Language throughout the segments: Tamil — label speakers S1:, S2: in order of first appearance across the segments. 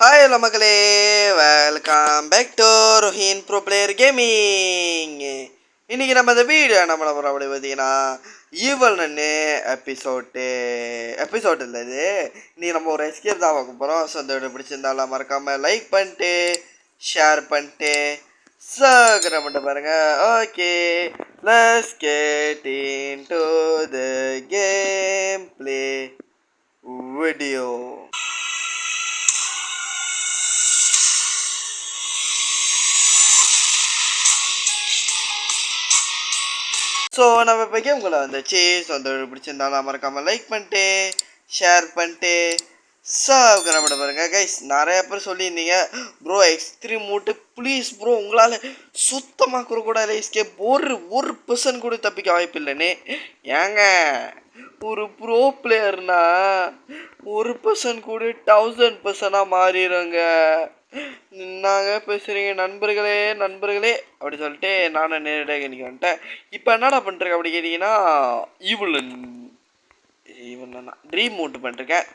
S1: ஹாய் ஹலோ மக்களே, welcome back to Rohin pro player gaming. இன்றைக்கி நம்ம இந்த வீடியோ நம்மளை போகிறோம் அப்படி பார்த்தீங்கன்னா ஈவல்னு எபிசோட் இல்லை இது. இன்றைக்கி நம்ம ஒரு எஸ்கேப் தான் பார்க்க போகிறோம். ஸோ இந்த வீடியோ பிடிச்சிருந்தாலும் மறக்காமல் லைக் பண்ணிட்டு ஷேர் பண்ணிட்டு சப்ஸ்கிரைப் பண்ணிட்டு பாருங்கள். Okay, let's get into the game play video. So நம்ம இப்போ கேம்குள்ளே வந்துச்சு. ஸோ அந்த பிடிச்சிருந்தாலும் மறக்காமல் லைக் பண்ணிட்டு ஷேர் பண்ணிட்டு சப்ஸ்கிரைப் பண்ண பாருங்க கைஸ். நிறைய பேர் சொல்லியிருந்தீங்க ப்ரோ எக்ஸ்ட்ரீம் மூட்டு ப்ளீஸ் ப்ரோ, உங்களால் சுத்தமாக கூட எஸ்கேப் ஒரு பர்சன்ட் கூட தப்பிக்க வாய்ப்பு இல்லைன்னு. ஏங்க ஒரு ப்ரோ பிளேயர்னா 1% கூட 1000% மாறிடுங்க. நாங்க பேசுகிறீங்க நண்பர்களே அப்படி சொல்லிட்டு நானும் நேரடியாக இன்னைக்கு வந்துட்டேன். இப்போ என்னடா பண்ணுறேன் அப்படி கேட்டிங்கன்னா ஈவன் ட்ரீம் மூட் பண்ணிருக்கேன்.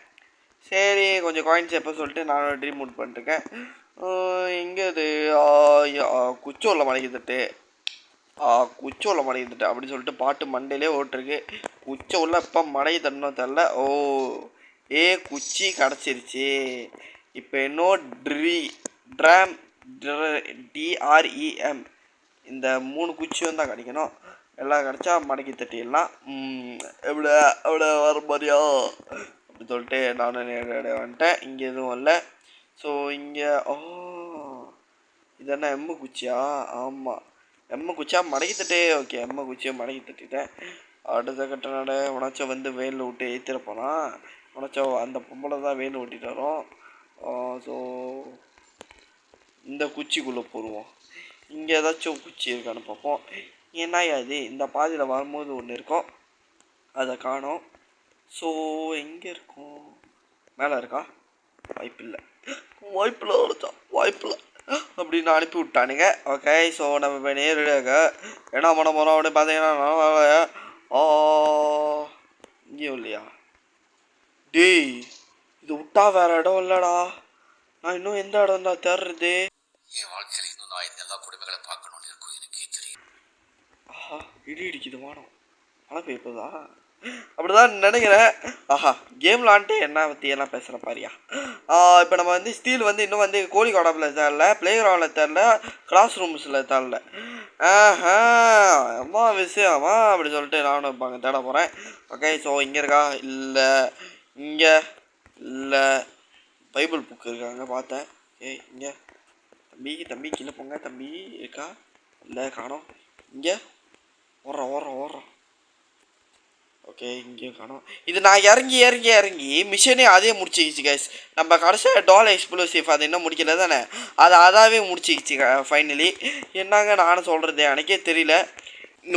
S1: சரி கொஞ்சம் காயின்ஸ் எப்போ சொல்லிட்டு நானும் ட்ரீம் மூட் பண்ணிருக்கேன். எங்கே அது குச்சோரில் மலைக்குதுட்டு அப்படி சொல்லிட்டு பாட்டு மண்டையிலே ஓட்டிருக்கு. குச்சோரில் இப்போ மடை தரணும் தெரில. குச்சி கிடச்சிருச்சு. இப்போ இன்னும் DREM இந்த 3 குச்சியும் தான் கிடைக்கணும். எல்லாம் கிடச்சா மடக்கி தட்டிடலாம். எவ்வளோ வர மாதிரியா அப்படி சொல்லிட்டு நானும் நேரடியாக வந்துட்டேன். இங்கே எதுவும் இல்லை. ஸோ இங்கே இது என்ன எம்மு குச்சியா? ஆமாம், எம்மு குச்சியா மடக்கி தட்டு. ஓகே, எம்மு குச்சியை மடக்கி தட்டிட்டேன். அடுத்த கட்ட உனச்சா வந்து வெயிலில் விட்டு ஏற்றிருப்போனா உனச்சா அந்த பொம்பளை தான் வெயில் விட்டிட்டு வரோம். ஸோ இந்த குச்சிக்குள்ளே போடுவோம். இங்கே ஏதாச்சும் குச்சி இருக்கான்னு பார்ப்போம். ஏன்னா அது இந்த பாதியில் வரும்போது ஒன்று இருக்கும், அதை காணோம். ஸோ எங்கே இருக்கும்? மேலே இருக்கா? வாய்ப்பில்லை அப்படின்னு அனுப்பி விட்டானுங்க. ஓகே, ஸோ நம்ம இப்போ நேரடியாக என்ன பண்ண போகிறோம் அப்படின்னு பார்த்தீங்கன்னா இங்கேயும் இல்லையா? டேய், இது விட்டா வேற இடம் இல்லைடா. நான் இன்னும் எந்த இடம் தான் தேடுறது?
S2: என் வாழ்க்கையில் இன்னும் நான் இந்த எல்லா குடும்பங்களை பார்க்கணும்னு இருக்கும் எனக்கே தெரியும்.
S1: ஆஹா, இடி இடிக்குது, வானம் மழை பெய்யுதா? அப்படிதான் நினைக்கிறேன். கேம் விளாண்ட்டு என்ன பற்றி எல்லாம் பேசுகிற பாரியா. இப்போ நம்ம வந்து ஸ்டீல் வந்து இன்னும் வந்து கோழிக்கோடாப்பில் தரல, பிளே கிரவுண்டில் தரல, கிளாஸ் ரூம்ஸில் தரல. அம்மா விஷயமா அப்படி சொல்லிட்டு நானும் இருப்பாங்க தேட போகிறேன். ஓகே, ஸோ இங்கே இருக்கா? இல்லை, இங்கே இல்லை. பைபிள் புக் இருக்காங்க பார்த்தேன். இங்கே தம்பி கீழே போங்க. தம்பி இருக்கா? இல்லை, காணோம். இங்கே ஓடுறோம். ஓகே, இங்கேயும் காணோம். இது நான் இறங்கி மிஷனே அதே முடிச்சிக்கிச்சு கைஸ். நம்ம கடைசியாக டால் எக்ஸ்ப்ளோசிவ் அதை இன்னும் முடிக்கல தானே, அதாவே முடிச்சிக்கிச்சு ஃபைனலி. என்னங்க நானும் சொல்கிறது எனக்கே தெரியல.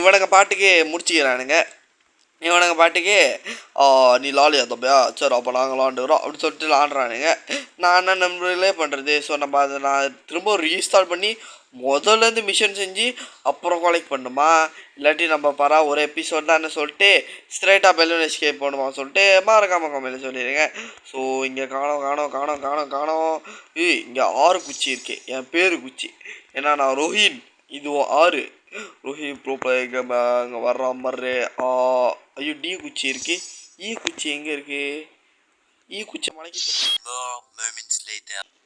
S1: இவனுங்க பாட்டுக்கு முடிச்சிக்கிறானுங்க. இவனுங்க பாட்டுக்கு நீ லாலியா தம்பியா, சரி அப்போ நாங்கள் விளாண்டுக்கிறோம் அப்படி சொல்லிட்டு விளாண்டுறானுங்க. நான் என்ன நண்பர்களே பண்ணுறது? ஸோ நம்ம அதை நான் திரும்ப ரீஸ்டார்ட் பண்ணி முதல்லேருந்து மிஷன் செஞ்சு அப்புறம் கொலெக்ட் பண்ணுமா? இல்லாட்டி நம்ம ஒரு எபிசோட் தான் சொல்லிட்டு ஸ்ட்ரைட்டாக பெலூன் எஸ்கேப் பண்ணுமா சொல்லிட்டு மறக்காம கம்மியில் சொல்லிடுங்க. ஸோ இங்கே காணோம். இங்கே 6 குச்சி இருக்குது. என் பேர் குச்சி, ஏன்னா நான் ரோஹின். இதுவும் 6 ரோஹின் ப்ரோ பிளேயர் அங்கே வர்ற மாதிரி. ஐயோ, டி குச்சி இருக்குது. குச்சி எங்கே இருக்குது? குச்சி மலைக்கு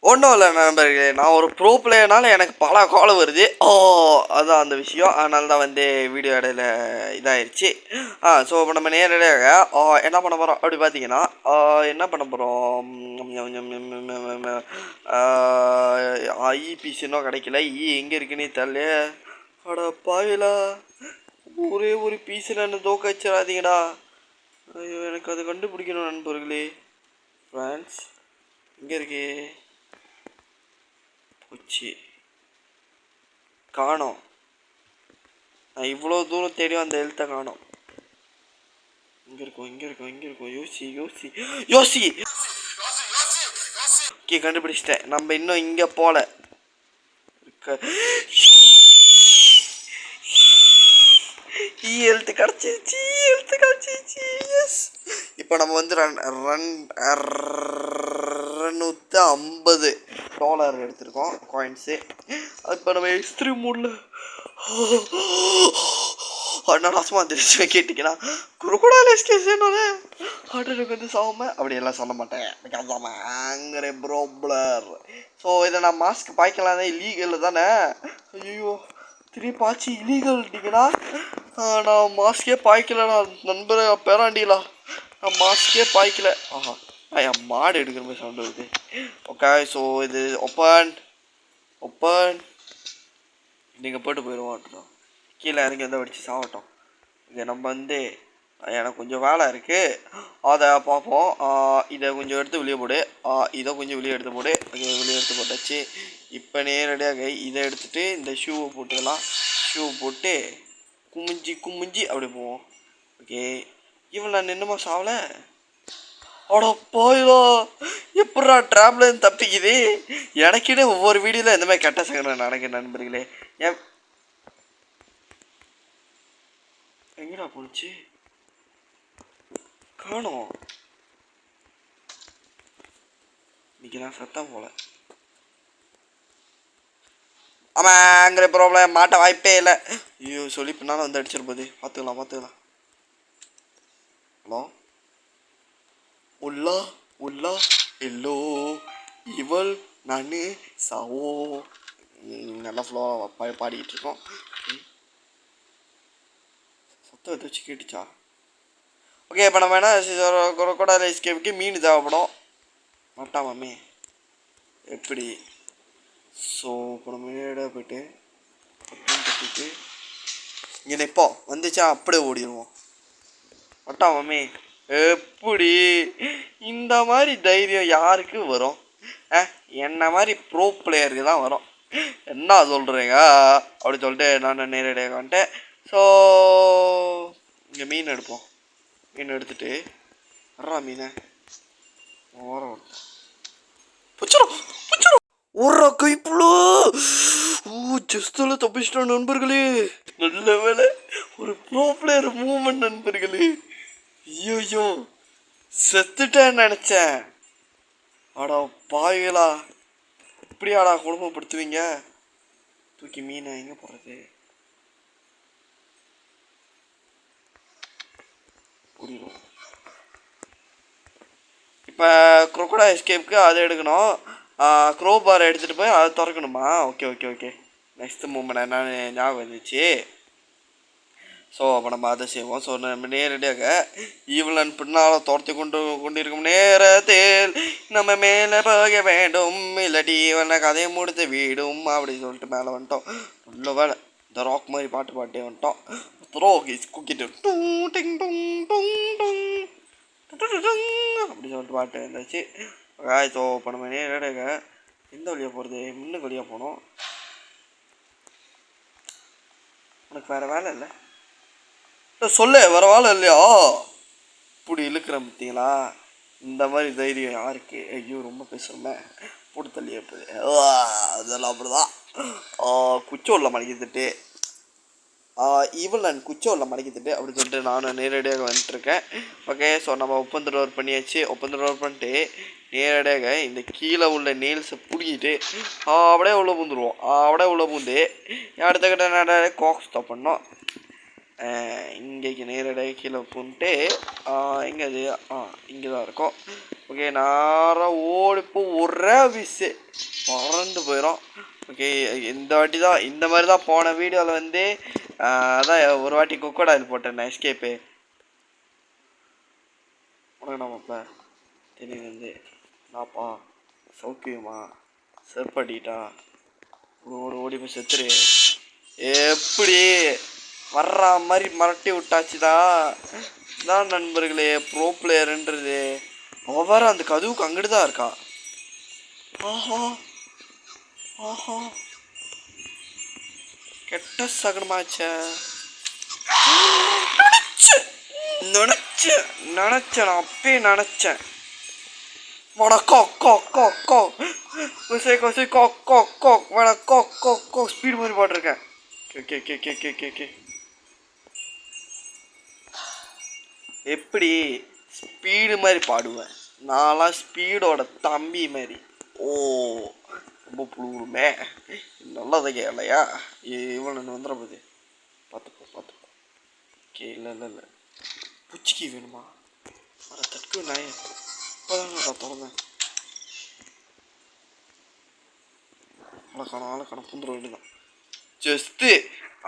S1: ஒன்றும் இல்லை நண்பர்களே, நான் ஒரு ப்ரோ பிளேயர்னால எனக்கு பல கால் வருது. அதுதான் அந்த விஷயம். அதனால தான் வந்து வீடியோ இடையில இதாகிடுச்சு. ஸோ இப்போ நம்ம நேரடியாக என்ன பண்ண போகிறோம் அப்படி பார்த்தீங்கன்னா என்ன பண்ண போகிறோம்? பிசி இன்னும் கிடைக்கல. எங்கே இருக்குன்னே தெரியல. அட பாயிலா, ஒரே ஒரு பீஸில் என்ன தோக்க வச்சிடாதீங்கடா. ஐயோ, எனக்கு அதை கண்டுபிடிக்கணும் நண்பர்களே. ஃப்ரெண்ட்ஸ், இங்கே இருக்கே போச்சு, காணோம். நான் இவ்வளோ தூரம் தேடியும் அந்த எழுத்தை காணோம். இங்கே இருக்கும். யோசி. ஓகே, கண்டுபிடிச்சிட்டேன். நம்ம இன்னும் இங்கே போல எழுத்து கிடச்சிருச்சு. எஸ், இப்போ நம்ம வந்து $650 எடுத்திருக்கோம் காயின்ஸு. இப்போ நம்ம எக்ஸ்ட்ரீம் மூடில் அண்ணா நாசமாக இருந்துச்சு கேட்டிங்கன்னா குறுக்கூடாது எஸ்கேஷனோட ஹார்ட் வந்து சாகாமல் அப்படியெல்லாம் சொல்ல மாட்டேன் பிகாஸ் ஆங்கிற ப்ராப்ளர். ஸோ இதை நான் மாஸ்க் பாய்க்கலாம் தான் இல்லீகல் தானே. ஐயோ திருப்பி பாய்ச்சி இல்லீகல்ட்டிங்கன்னா நான் மாஸ்கே பாய்க்கலண்ணா நண்பர் பேராண்டிலா. நான் மாஸ்கே பாய்க்கல. ஆஹா என் மாடு எடுக்கிற மாதிரி சவுண்ட் வருது. ஓகே ஸோ இது ஓப்பன் நீங்கள் போட்டு போயிடுவோம். கீழே இறங்கி வந்து வடித்து சாப்பிட்டோம். இங்கே நம்ம வந்து எனக்கு கொஞ்சம் வேலை இருக்குது அதை பார்ப்போம். இதை கொஞ்சம் எடுத்து வெளியே போடு. இதை கொஞ்சம் வெளியே எடுத்து போடு. வெளியே எடுத்து போட்டாச்சு. இப்போ நேரடியாக இதை எடுத்துகிட்டு இந்த ஷூவை போட்டுக்கலாம். ஷூ போட்டு குமிஞ்சி அப்படி போவோம். ஓகே இவன் நான் நின்றுமா சாவல. அடா போயிடா எப்படா ட்ராப்லேருந்து தப்பிக்குது. எனக்கிட்டே ஒவ்வொரு வீடியோவில் இந்த மாதிரி கெட்ட சங்கடம் நடக்குது நண்பர்களே. எங்கடா போச்சு காணோம். இன்னைக்கு நான் சத்தம் போல. ஆமாங்கிற ப்ராப்ளம் மாட்ட வாய்ப்பே இல்லை. ஐயோ சொல்லி பின்னாலும் வந்து அடிச்சிருப்போது. பார்த்துக்கலாம். ஹலோ உள்ளா எல்லோ இவள் நான் சாவோ நல்லா ஃப்ளோவாக பாடிக்கிட்டு இருக்கோம். சத்தம் எதை வச்சு கேட்டுச்சா. ஓகே இப்போ நம்ம என்ன கொரோக்கோடைல் எஸ்கேப்புக்கு மீன் தேவைப்படும் மாட்டாமே எப்படி. ஸோ இப்போ நம்ம நேரடியாக போய்ட்டு கட்டிட்டு இங்கே நிற்போம். வந்துச்சா அப்படியே ஓடிடுவோம் மாட்டாமே. எப்படி இந்த மாதிரி தைரியம் யாருக்கு வரும்? என்ன மாதிரி ப்ரோ பிளேயருக்கு தான் வரும். என்ன சொல்கிறீங்க அப்படி சொல்லிட்டு நான் நேரடியாக வந்துட்டேன். ஸோ இங்கே மீன் எடுப்போம். மீன் எடுத்துட்டு வர்றா மீனை ஓரம் புச்சிரும் ஒரு கைப்புழு ஜஸ்டில் தப்பிச்சிட்டோம் நண்பர்களே. நல்ல வேலை ஒரு ப்ரோ பிளேயர் மூவ்மெண்ட் நண்பர்களே. ஐயோ செத்துட்டேன்னு நினச்சேன். ஆடா பாய்களா இப்படியாடா குடும்பப்படுத்துவீங்க. தூக்கி மீனை எங்கே போடுறது. இப்போ குரோக்கோடைல் எஸ்கேப்புக்கு அதை எடுக்கணும். க்ரோ பார் எடுத்துகிட்டு போய் அதை திறக்கணுமா. ஓகே நெக்ஸ்ட் மூமெண்ட் என்னன்னு ஞாபகம் வந்துச்சு. ஸோ அப்போ நம்ம அதை செய்வோம். ஸோ நம்ம நேரடியாக ஈவலன் பின்னால் துரத்தி கொண்டிருக்கும் நேரத்தில் நம்ம மேலே போக வேண்டும் இல்லாட்டி இவனை கதையை முடித்து வீடும் அப்படின்னு சொல்லிட்டு மேலே வந்துட்டோம். நல்ல வேலை இந்த ராக் மாதிரி பாட்டே வந்துட்டோம். ரோக் இஸ் குக்கிட்டு டிங் டுங் டுங் டுங் அப்படி சொல்லிட்டு பாட்டு இருந்துச்சு. ஸோ இப்போ நம்ம நேரடியாக எந்த வழியாக போகிறது. முன்னுக்கு வழியாக போகணும். உனக்கு வேறு வேலை இல்லை சொல்லு வேறு வேலை இல்லையா. இப்படி இழுக்கிறேன் பார்த்தீங்களா. இந்த மாதிரி தைரியம் யாருக்கு. ஐயோ ரொம்ப பேசுகிறோமே போட்டு தள்ளியே போகுது. அதெல்லாம் அப்படிதான். குச்சோரில் மடக்கித்துட்டு ஈவலன் குச்சோரில் மடக்கித்துட்டு அப்படி சொல்லிட்டு நானும் நேரடியாக வந்துட்டுருக்கேன். ஓகே ஸோ நம்ம ஒப்பந்தம் ஒர்க் பண்ணியாச்சு. ஒப்பந்தம் ஒர்க் பண்ணிட்டு நேரடியாக இந்த கீழே உள்ள நெயில்ஸை பிடிக்கிட்டு அப்படியே உள்ளே பூந்துருவோம். அப்படியே உள்ளே பூந்து அடுத்த கிட்ட நேரடியாக காக் ஸ்டாப் பண்ணோம். இங்கேக்கு நேரடியாக கீழே பூந்துட்டு எங்கே அது இங்கே தான் இருக்கும். ஓகே நேராக ஓடிப்போ ஒரே விசு பறந்து போயிடும். ஓகே இந்த வாட்டி தான் இந்த மாதிரி தான் போன வீடியோவில் வந்து அதான் ஒரு வாட்டி கொக்கோடைல் போட்டேன் எஸ்கேப்பு. உனக்கு நம்மப்ப தெரியுது வந்து நாப்பா சௌக்கியமா செருப்படிட்டா ஓடி போய் செத்துரு. எப்படி வர்ற மாதிரி மிரட்டி விட்டாச்சுதா தான் நண்பர்களே ப்ரோ பிளேயருன்றது. அவர அந்த கதவுக்கு அங்கிட்டு தான் இருக்கா. ஆஹா கெட்ட சகனமாச்ச. நினைச்சேன் நான் அப்பயே நினைச்சேன். ஸ்பீடு மாதிரி பாட்டிருக்கேன். எப்படி ஸ்பீடு மாதிரி பாடுவேன் நான்லாம் ஸ்பீடோட தம்பி மாதிரி. ஓ ரொம்ப புழுவுமே, நல்லதை கேட்கலையா? இவன் வந்துட போகுது, பார்த்துப்போ. ஓகே, இல்லை பூச்சிக்கு வேணுமா? வர தட்டு நாய இப்போதாங்க திறந்தேன். ஆளை பூந்துட வேண்டியதான். ஜஸ்ட்டு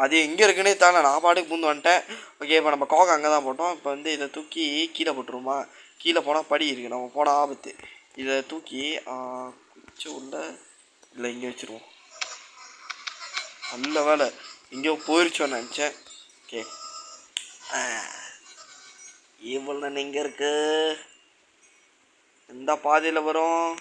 S1: அது எங்கே இருக்குன்னே தானே நான் பாட்டுக்கு பூந்து வந்துட்டேன். ஓகே, இப்போ நம்ம கோகை அங்கே தான் போட்டோம். இப்போ வந்து இதை தூக்கி கீழே போட்டுருமா? கீழே போனால் படி இருக்குது, நம்ம போட ஆபத்து. இதை தூக்கி குச்சி உள்ள இல்லை இங்கே வச்சுருவோம். நல்ல வேலை எங்கேயோ போயிருச்சோன்னு நினச்சேன். ஓகே, இவ்வளோ எங்கே இருக்கு? எந்த பாதையில் வரும்?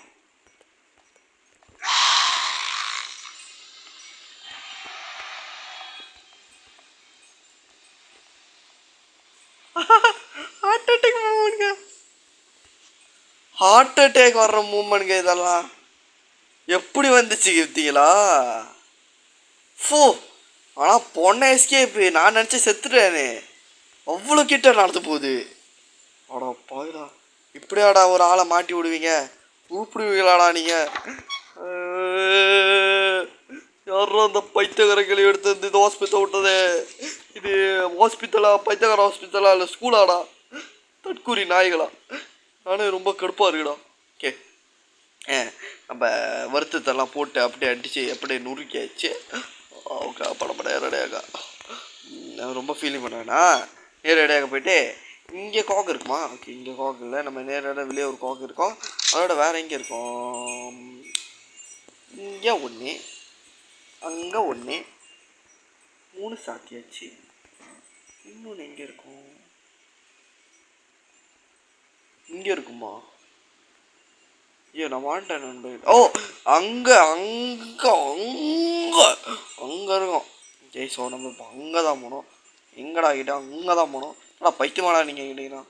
S1: ஹார்ட் அட்டாக் வர்ற மூமெண்ட்ங்க இதெல்லாம் எப்படி வந்துச்சு கிருத்திகளா? ஃபோ, ஆனால் பொண்ணை எஸ்கேப்பு நான் நினச்சேன் செத்துட்டேனே, அவ்வளோ கிட்ட நடந்து போகுது. ஆடா பாயிடா, இப்படியாடா ஒரு ஆளை மாட்டி விடுவீங்க? கூப்பிடுவீங்களாடா நீங்கள்? யாரும் அந்த பைத்தியக்காரங்களை எடுத்து வந்து இது ஹாஸ்பிட்டல் விட்டது. இது ஹாஸ்பிட்டலா? பைத்தியக்கார ஹாஸ்பிட்டலா இல்லை ஸ்கூலாடா? தற்கூரி நாய்களா? நானே ரொம்ப கடுப்பாக இருக்குடா. ஓகே, நம்ம வருத்தத்தெல்லாம் போட்டு அப்படியே அடித்து அப்படியே நுறுக்கியாச்சு. ஓகே, படம் நேரடியாக நான் ரொம்ப ஃபீலிங் பண்ணேன்னா நேரடியாக போயிட்டு இங்கே கோக்கு இருக்குமா? ஓகே, இங்கே கோக்கு இல்லை, நம்ம நேரடியாக வெளியே ஒரு கோக்கு இருக்கோம். அதோட வேறு எங்கே இருக்கும்? இங்கே ஒன்று, அங்கே ஒன்று, 3 சாத்தியாச்சு. இன்னொன்று எங்கே இருக்கும்? இங்கே இருக்குமா? ஐயோ, நான் வாண்டேன் நண்பர். ஓ, அங்கே அங்கே அங்கே அங்கே இருக்கும். ஜெய், ஸோ நம்ம இப்போ அங்கே தான் போனோம். எங்கடா கிட்ட? அங்கே தான் போனோம். ஆனால் பைத்தியமாடா நீங்கள் கேட்டீங்கன்னா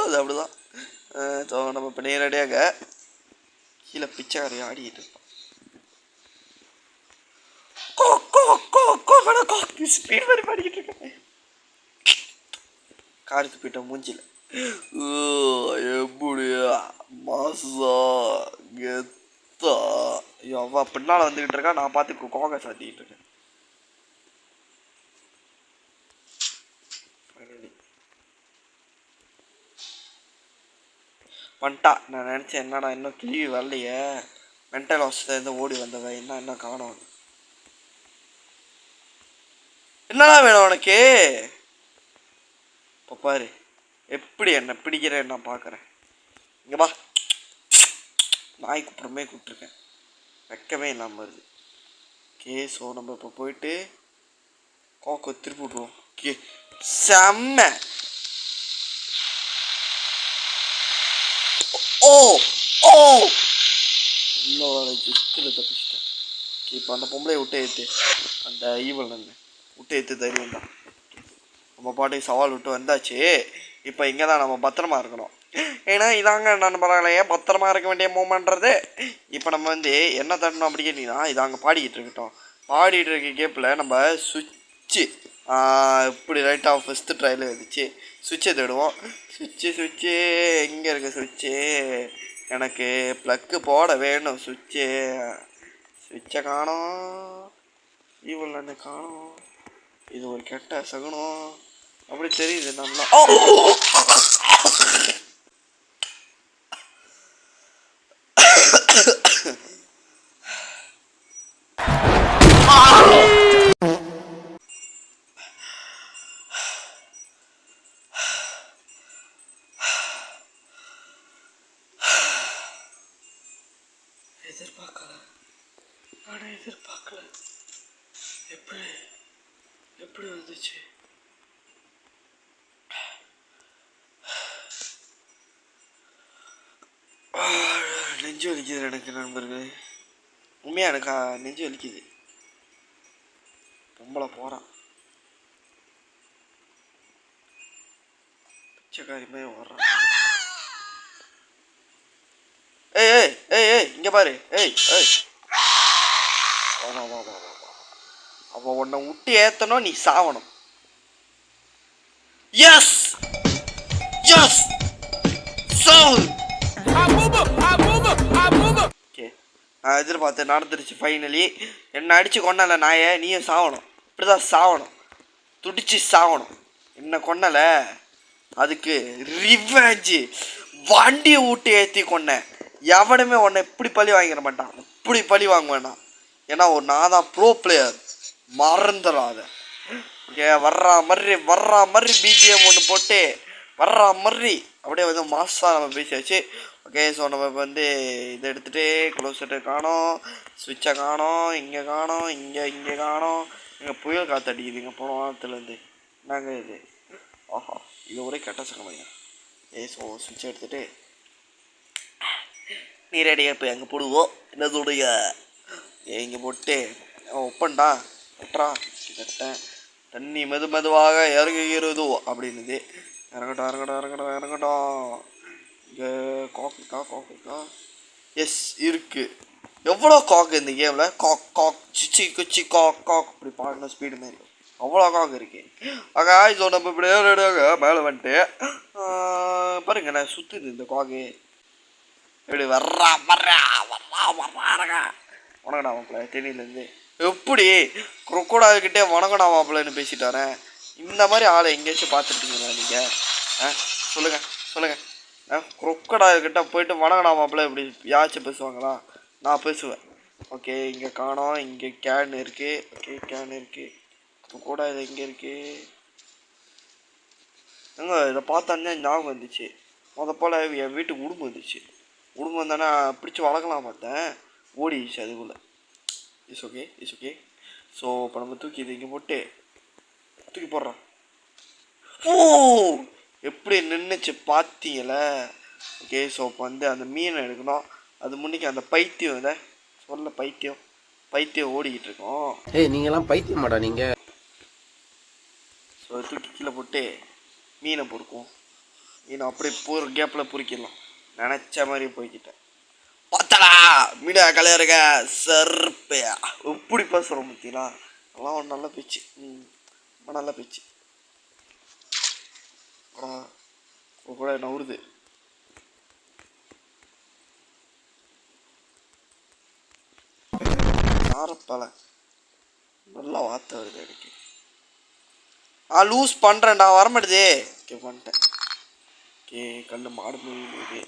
S1: அது அப்படிதான். ஸோ நம்ம இப்போ நேரடியாக கீழே பிச்சைக்காரி ஆடிக்கிட்டு இருப்போம். ஸ்பீட் மாதிரி பாடிக்கிட்டு இருக்கேன். காரி துப்பிட்ட மூஞ்சில. எப்படியா மாசா கெத்தா? ஐயோ, அவ பின்னால் வந்துக்கிட்டு இருக்கா, நான் பார்த்து கோகை சாத்திக்கிட்டு இருக்கேன். பண்ணிட்டா. நான் நினச்சேன் என்னடா இன்னும் கிளிவி வரலையே, மென்டல் ஹாஸ்பிட்டலேருந்து ஓடி வந்தவன் என்ன காணோம். என்னடா வேணும் உனக்கு? இப்போ பாரு எப்படி என்ன பிடிக்கிறேன்னு நான் பார்க்குறேன். இங்கே வா, நாய் கூப்பிட்றமே கூப்பிட்ருக்கேன், வைக்கவே இல்லாமல் வருது. ஓகே, ஸோ நம்ம இப்போ போயிட்டு கோக்கை திருப்பி விட்ருவோம். ஓகே, செம்ம. ஓ ஓ இல்லை, ஜஸ்ட்டில் தப்பிச்சிட்டேன். ஓகே, இப்போ அந்த பொம்பளை விட்டு ஏற்று, அந்த ஈவல் நன்மை விட்டு ஏற்று தைரியம் தான். நம்ம பாட்டுக்கு சவால் விட்டு வந்தாச்சு. இப்போ இங்கே தான் நம்ம பத்திரமா இருக்கணும். ஏன்னா இதாங்க நண்பர்களே பத்திரமா இருக்க வேண்டிய மூமெண்ட்றது. இப்போ நம்ம வந்து என்ன தட்டணும் அப்படி கேட்டிங்கன்னா, இது அங்கே பாடிக்கிட்டு இருக்கட்டும். பாடிட்டு இருக்க கேப்பில் நம்ம சுவிட்சு இப்படி ரைட்டாக ஃபஸ்ட்டு ட்ரையில் வந்துச்சு. சுவிட்சை தேடுவோம். சுவிட்சு எங்கே இருக்குது? சுவிட்சு எனக்கு ப்ளக்கு போட வேணும். சுவிட்சை காணோம், இவ்வளோ என்ன காணோம். இது ஒரு கெட்ட சகுனம் அப்படி தெரியுது நல்லா. எதிர்பார்க்கல. எப்படி வந்துச்சு? நெஞ்சு வலிக்குது எனக்கு நண்பர்களே, உண்மையாக எனக்கா நெஞ்சு வலிக்குது. பொம்பளை போகிறான், பிச்சைக்காரிமே வர்றான். ஏய் இங்கே பாரு. வா. அவன் உன்னை விட்டு ஏற்றணும், நீ சாவணும். எஸ் எஸ் சாவு. ஓகே, நான் எதிர்பார்த்தேன், நடந்துருச்சு ஃபைனலி. என்ன அடிச்சு கொண்டல நாயை, நீயும் சாவணும். இப்படிதான் சாவணும், துடிச்சு சாவணும். என்ன கொண்டல, அதுக்கு ரிவெஞ்சு. வண்டியை விட்டு ஏற்றி கொண்டேன். எவனுமே உன்னை இப்படி பழி வாங்கிட மாட்டான், இப்படி பழி வாங்க வேண்டாம். ஏன்னா ஒரு நான் தான் ப்ரோ பிளேயர், மறந்துடாத. ஓகே, வர்ற மாதிரி பிஜிஎம் ஒன்று போட்டு வர்ற மாதிரி அப்படியே வந்து மாசாக நம்ம பேசியாச்சு. ஓகே, ஸோ நம்ம இப்போ வந்து இதை எடுத்துகிட்டு க்ளோஸ் செட்டை காணோம், ஸ்விட்சை காணோம், இங்கே காணோம், இங்கே காணோம். இங்கே புயல் காற்று அடிக்குது இங்கே போன வாரத்துலேருந்து. என்னங்க இது, ஆஹா, இது ஒரே கெட்ட சகமையா. ஸோ ஸ்விட்சை எடுத்துகிட்டு நீரடியாக போய் அங்கே போடுவோம். என்னதுடைய இங்கே போட்டு ஒப்பண்டா ஒட்டுறா கிட்டத்தட்ட தண்ணி மெதுவாக இறங்குகிறதோ அப்படின்னுது. இறங்கட்டும். இங்கே காக்கா எஸ் இருக்குது. எவ்வளோ காக்கு இந்த கேமில், காக் சிச்சி காக் அப்படி பாடின ஸ்பீடு மாதிரி அவ்வளோ காக்கு இருக்கு. ஆகா, ஸோ நம்ம இப்படி மேலே வந்துட்டு பாருங்க, நான் சுற்றுது இந்த காக்கு இப்படி வர்றா வணக்கடா மாப்பிள்ள தேனியிலேருந்து. எப்படி குரோக்கோடால்கிட்டே வணக்கடா மாப்பிள்ளன்னு பேசிட்டாரே. இந்த மாதிரி ஆளை எங்கேயாச்சும் பார்த்துருக்கீங்களா நீங்கள்? சொல்லுங்கள். குரோக்கோடால்கிட்ட போயிட்டு வணக்கடா மாப்பிள்ள இப்படி யாச்சும் பேசுவாங்களா? நான் பேசுவேன். ஓகே, இங்கே காணோம், இங்கே கேன் இருக்குது. ஓகே, கேன் இருக்குது. குரோக்கோடா இது எங்கே இருக்குது? இதை பார்த்தோன்னே ஞாபகம் வந்துச்சு. போல் என் வீட்டுக்கு உடும்பு வந்துச்சு. உடும்பு வந்தானே பிடிச்சி வளர்க்கலாம் பார்த்தேன், ஓடிடுச்சு அதுக்குள்ளே. It's okay. ஸோ இப்போ நம்ம தூக்கி இது இங்கே போட்டு தூக்கி போடுறோம். ஓ, எப்படி நின்றுச்சு பார்த்தீங்கள. ஓகே, ஸோ இப்போ வந்து அந்த மீனை எடுக்கணும். அது முன்னிக்கு அந்த பைத்தியம் இதை சொல்ல பைத்தியம் ஓடிக்கிட்டு இருக்கோம்.
S3: நீங்களாம் பைத்தியம் மாட்டா நீங்கள்.
S1: ஸோ தூக்கி கீழே போட்டு மீனை பொறுக்கும். மீனை அப்படியே கேப்பில் பொறிக்கலாம். நினச்ச மாதிரி போய்கிட்டேன். பார்த்தடா மீனா கலையா இருக்க சர்ப்பையா எப்படி பேசுகிறோம் பார்த்தீங்களா? எல்லாம் ஒரு நல்ல பேச்சு, ரொம்ப நல்ல பேச்சு. கூட நவுறுது. நாரப்பல நல்லா வார்த்தை வருது எனக்கு. லூஸ் பண்ணுறேன்டா, வரமாட்டுதே. ஓகே, பண்ணிட்டேன். ஓகே, கண்ணு மாடு போகுது.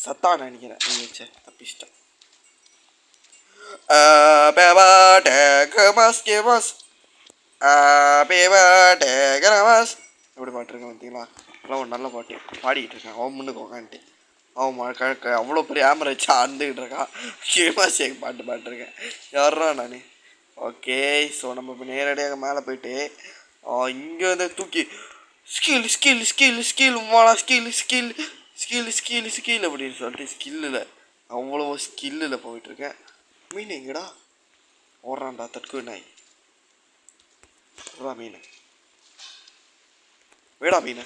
S1: சத்தான் நினைக்கிறேன். தப்பிச்சிட்டேன். எப்படி பாட்டுருக்கேன் பார்த்தீங்களா? அதெல்லாம் ஒரு நல்ல பாட்டு பாடிக்கிட்டு இருக்கேன். அவன் முன்னுக்கு உக்காந்துட்டு அவன் அவ்வளோ பெரிய ஆமரை வச்சு ஆண்டுக்கிட்டு இருக்கான். கேமாசியாக பாட்டுருக்கேன். யாரா நான்? ஓகே, ஸோ நம்ம இப்போ நேரடியாக மேலே போயிட்டு இங்கே வந்து தூக்கி ஸ்கில் மாடா ஸ்கில் அப்படின்னு சொல்லிட்டு ஸ்கில்லில் அவ்வளோ ஸ்கில்லில் போயிட்டுருக்கேன். மீன் எங்கடா ஓடுறான்டா தற்கு நாய். மீன் வேடா மீன்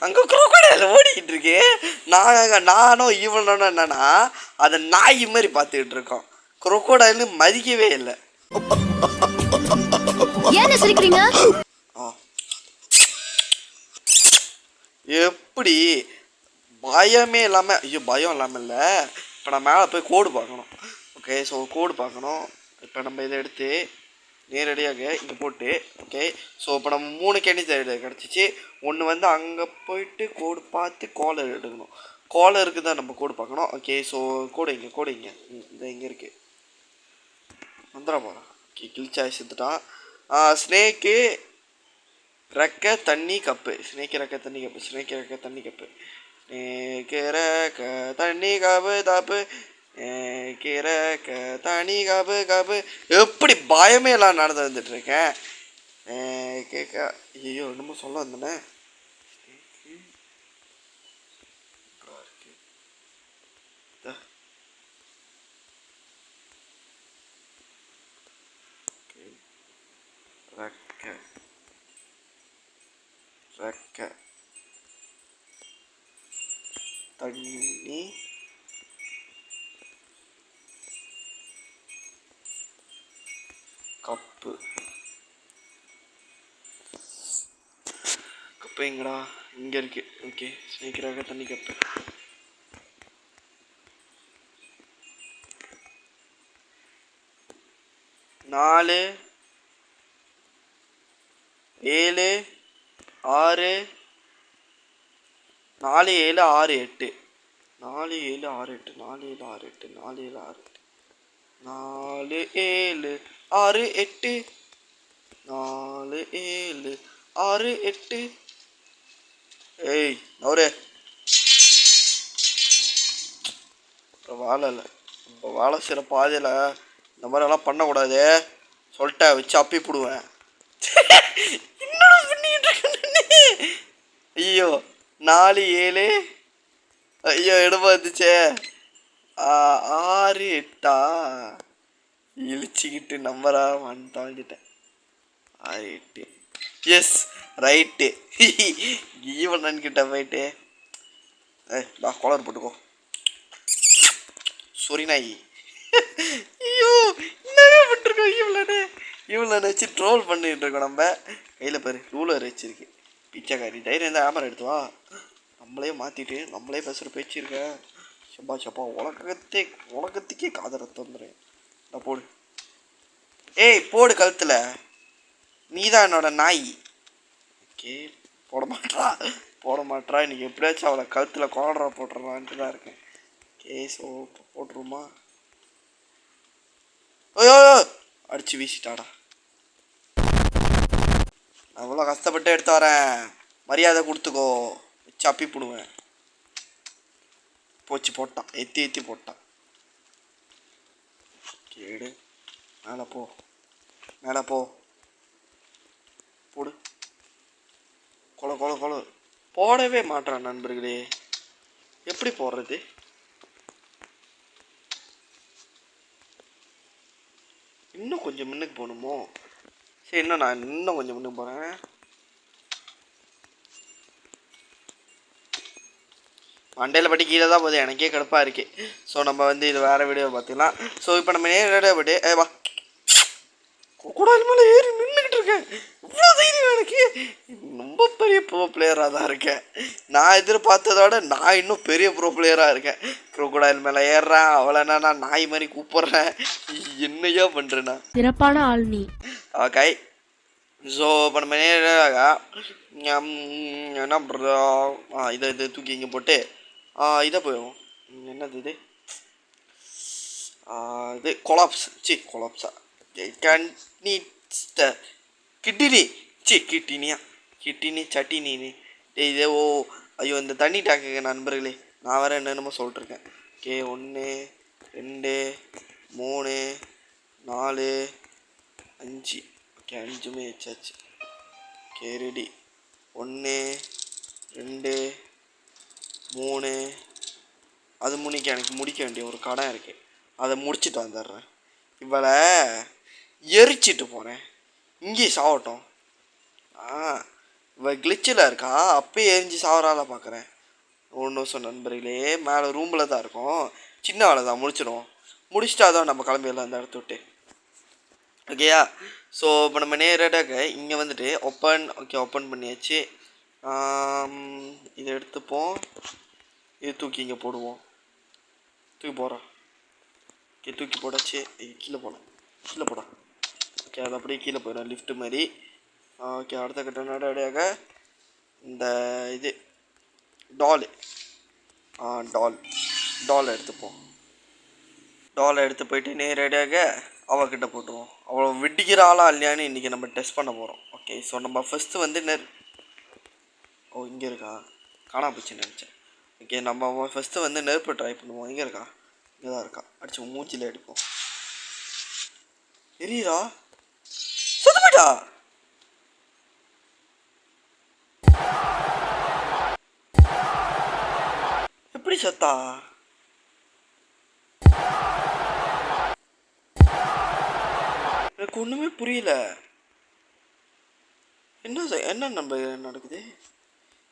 S1: அங்கே குரோக்கோடைல் ஓடிக்கிட்டு இருக்கு. நானும் இவனோட என்னன்னா அதை நாய் மாதிரி பார்த்துக்கிட்டு இருக்கோம். குரோக்கோடைல் மதிக்கவே இல்லை. எப்படி பயமே இல்லாமல், ஐயோ பயம் இல்லாமல் இல்லை. இப்போ நான் மேலே போய் கோடு பார்க்கணும். ஓகே, ஸோ கோடு பார்க்கணும். இப்போ நம்ம இதை எடுத்து நேரடியாக இங்கே போட்டு ஓகே, ஸோ இப்போ நம்ம 3 கேண்டி கிடச்சிச்சு. ஒன்று வந்து அங்கே போயிட்டு கோடு பார்த்து காலர் எடுக்கணும். காலருக்கு தான் நம்ம கோடு பார்க்கணும். ஓகே, ஸோ கோடு இங்கே இந்த இங்கே இருக்குது. வந்துடா போகிறான். ஓகே, கிழிச்சா செத்துட்டான். ஸ்னேக்கு ரெக்க தண்ணி கப்பு. ஸ்னேக்கு ரெக்க தண்ணி கப்பு. தண்ணி கப்பு தப்பு தனி கப்பு. எப்படி பயமே எல்லாம் நடந்து வந்துட்டு இருக்கேன். கேட்க ஐயோ என்னமோ சொல்ல வந்தேனே. ரெக்க தண்ணி கப்பு கப்பு எங்கடா? இங்கே இருக்கு. ஓகே, ஸ்னேக்கராக தண்ணி கப்பு. 4 7 6 4 7 6 8 4 7 6 8 4 7 6 8 4 7 6 8 4 7 6 8 4 7 6 8. ஏய் நவரே, இப்போ வாழை இல்லை. இப்போ வாழை சில பாதையில் இந்த மாதிரியெல்லாம் பண்ணக்கூடாது சொல்லிட்ட வச்சு அப்பி போடுவேன். என்னடா பண்ணிட்டு இருக்க? ஐயோ 4 7. ஐயோ எடுப்பா வந்துச்சே. 6 8 இழிச்சிக்கிட்டு நம்பரா தாழ்ந்துட்டேன். 6 8. S right. ஈவன் கிட்ட போயிட்டு நான் காலர் போட்டுக்கோ. சொரி நாய். ஐயோ என்னவே பண்ணிருக்கோம். இவ்வளோ வச்சு ட்ரோல் பண்ணிட்டு இருக்கோம். நம்ம கையில் பாரு ரூலர் வச்சிருக்கு. பிச்சைக்காரி தைரியம் இருந்தால் ஆமரை எடுத்து வா. நம்மளே மாற்றிட்டு நம்மளே பேசுகிற பேச்சு இருக்க. சப்பா உலகத்துக்கே காதலை தந்துடுறேன். நான் போடு. ஏய் போடு கழுத்தில். நீ தான் என்னோட நாய். ஓகே போட மாட்டா இன்னைக்கு எப்படியாச்சும் அவளை கழுத்தில் கோலரா போட்டுறான்ட்டு தான் இருக்கேன். ஓகே ஸோ போட்டுருமா? ஐயோ அடிச்சு வீசிட்டாடா. அவ்வளோ கஷ்டப்பட்டு எடுத்து வரேன். மரியாதை கொடுத்துக்கோ. வச்சு அப்பி போடுவேன். போச்சு போட்டான். எத்தி போட்டான். கேடு மேலே போ போடு. கொலை போடவே மாட்டான் நண்பர்களே. எப்படி போடுறது? இன்னும் கொஞ்சம் முன்னுக்கு போகணுமோ? சரி நான் இன்னும் கொஞ்சம் முன்னுக்கு போகிறேன். மண்டையில் பட்டி கீழே தான் போகுது. எனக்கே கடுப்பாக இருக்குது. ஸோ நம்ம இது வேறு வீடியோ பார்த்துக்கலாம். ஸோ இப்போ நம்ம நேரடியாக போய்ட்டு வா குடால் மேலே ஏறி நின்றுக்கிட்டு இருக்கேன். இவ்வளோ தைரியம் எனக்கு. ரொம்ப பெரிய ப்ரோ பிளேயராக தான் இருக்கேன். நான் எதிர்பார்த்ததோட நான் இன்னும் பெரிய ப்ரோ பிளேயராக இருக்கேன். குடால் மேலே ஏறுறேன். அவளை என்ன நாய் மாதிரி கூப்பிட்றேன். என்னையோ பண்ணுறேண்ணா.
S4: சிறப்பான ஆள் நீ.
S1: ஓகே ஸோ இப்போ நம்ம நேராக என்ன பண்ணுறோம்? இதை தூக்கி இங்கே போட்டு இதை போயிடும். என்னது இது கொலாப்ஸா கிட்டினி சட்டினி. இதே ஐயோ இந்த தண்ணி டாக்குங்க நண்பர்களே. நான் வேறு என்னென்னமோ சொல்லிட்டுருக்கேன். ஓகே 1 2 3 4 5. ஓகே 5மே வச்சாச்சு. Okay ready. 1 2 3. அது எனக்கு முடிக்க வேண்டிய ஒரு கடை இருக்குது. அதை முடிச்சுட்டு வந்துடுறேன். இவளை எரிச்சிட்டு போகிறேன். இங்கே சாவட்டும். இவள் கிளிச்சில் இருக்கா. அப்பயே எரிஞ்சு சாவறால பார்க்குறேன். ஒன்றும் சொன்ன நண்பர்களே மேலே ரூமில் தான் இருக்கும். சின்ன வேலை தான் முடிச்சுட்டா தான் நம்ம கிளம்பிடலாம் அந்த இடத்த விட்டு. ஓகேயா? ஸோ இப்போ நம்ம நேரடியாக இங்கே வந்துட்டு ஓப்பன் பண்ணியாச்சு. இதை எடுத்துப்போம். இது தூக்கி இங்கே போடுவோம். தூக்கி போடுறோம். ஓகே தூக்கி போடாச்சு. கீழே போடா. ஓகே அது அப்படியே கீழே போயிடும் லிஃப்ட் மாதிரி. ஓகே அடுத்த கட்ட நேரடியாக இந்த இது டால் எடுத்துப்போம். டாலை எடுத்து போயிட்டு நேரடியாக அவகிட்ட போட்டுருவோம். அவ்வளோ விடிக்கிற ஆளா இல்லையான்னு இன்றைக்கி நம்ம டெஸ்ட் பண்ண போகிறோம். ஓகே ஸோ நம்ம ஃபஸ்ட்டு இங்கே இருக்கா? காணா போச்சுன்னு நினச்சேன். ஓகே நம்ம ஃபஸ்ட்டு நெருப்பு ட்ரை பண்ணுவோம். இங்கே இருக்கா? இங்கே தான் இருக்கா. அடிச்சு மூச்சில் அடிப்போம். எரியுதா? சுத்த போயிட்டா. எப்படி சத்தா? எனக்கு ஒன்றுமே புரியல. என்ன நம்ம நடக்குது?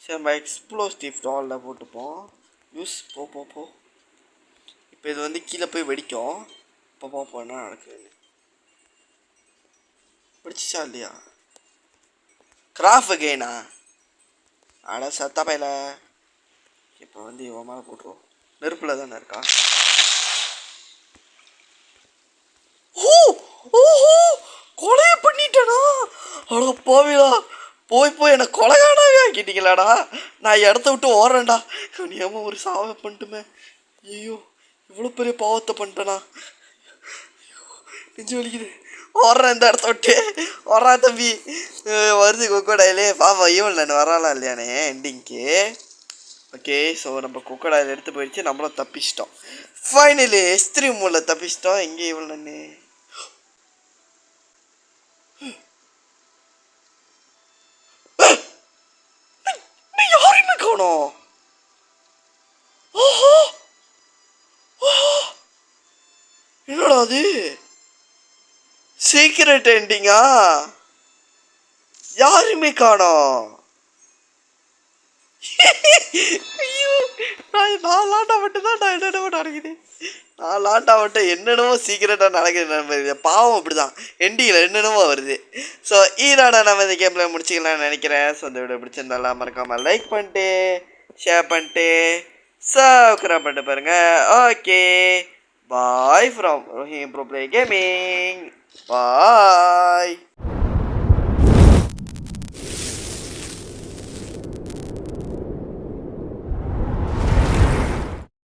S1: சரி நம்ம எக்ஸ்ப்ளோசிவ் டாலில் போட்டுப்போம். யூஸ் போ. இப்போ இது கீழே போய் வெடிக்கும். இப்போ பார்ப்போம் என்ன நடக்குது. பிடிச்சிச்சா இல்லையா? கிராஃப் கெயினா? அட சத்தா பையில. இப்போ வந்து இவன் மேலே போட்டுருவோம். நெருப்பில் தானே இருக்கா? ஓஹோ, கொலையை பண்ணிட்டேனா? அட போவிடா, போய் என்னை கொலைகாடாவே ஆக்கிட்டீங்களாடா. நான் இடத்த விட்டு ஓடுறேன்டா. நீ ஒரு சாவை பண்ணிட்டுமே. ஐயோ, இவ்வளோ பெரிய பாவத்தை பண்ணிட்டேனா? நெஞ்சு வலிக்குது. ஓடுறேன் இந்த இடத்த விட்டு. ஓடுறா தம்பி. வருது கொக்கோடாயிலே. பாப்பா ஈவன் நான் வராலாம் இல்லையானே எண்டிங்க்கு. ஓகே, ஸோ நம்ம கொக்கோடாயில் எடுத்து போயிடுச்சு. நம்மளும் தப்பிச்சிட்டோம். Finally S3 மூலில் தப்பிச்சிட்டோம். எங்கே ஈவன் நானே? யாரையுமே காணோம். ஓஹோ, என்னடா அது? சீக்கிரட் எண்டிங்கா? யாருமே காணோம். ஐயோ, நான் லாண்டா மட்டும் தான் என்னென்னமோ நடக்குது. நான் லாண்டா மட்டும் என்னென்னமோ சீக்கிரட்டாக நடக்குது. பாவம் அப்படிதான் எண்டிங்கில் என்னென்னமோ வருது. ஸோ ஈரோட நம்ம இந்த கேமில் முடிச்சிக்கலாம்னு நினைக்கிறேன். ஸோ இந்த வீடியோ பிடிச்சிருந்தாலும் மறக்காமல் லைக் பண்ணிட்டு ஷேர் பண்ணிட்டு சப்ஸ்கிரைப் பண்ணிட்டு பாருங்கள். Okay, bye from Rohim bro play gaming. Bye.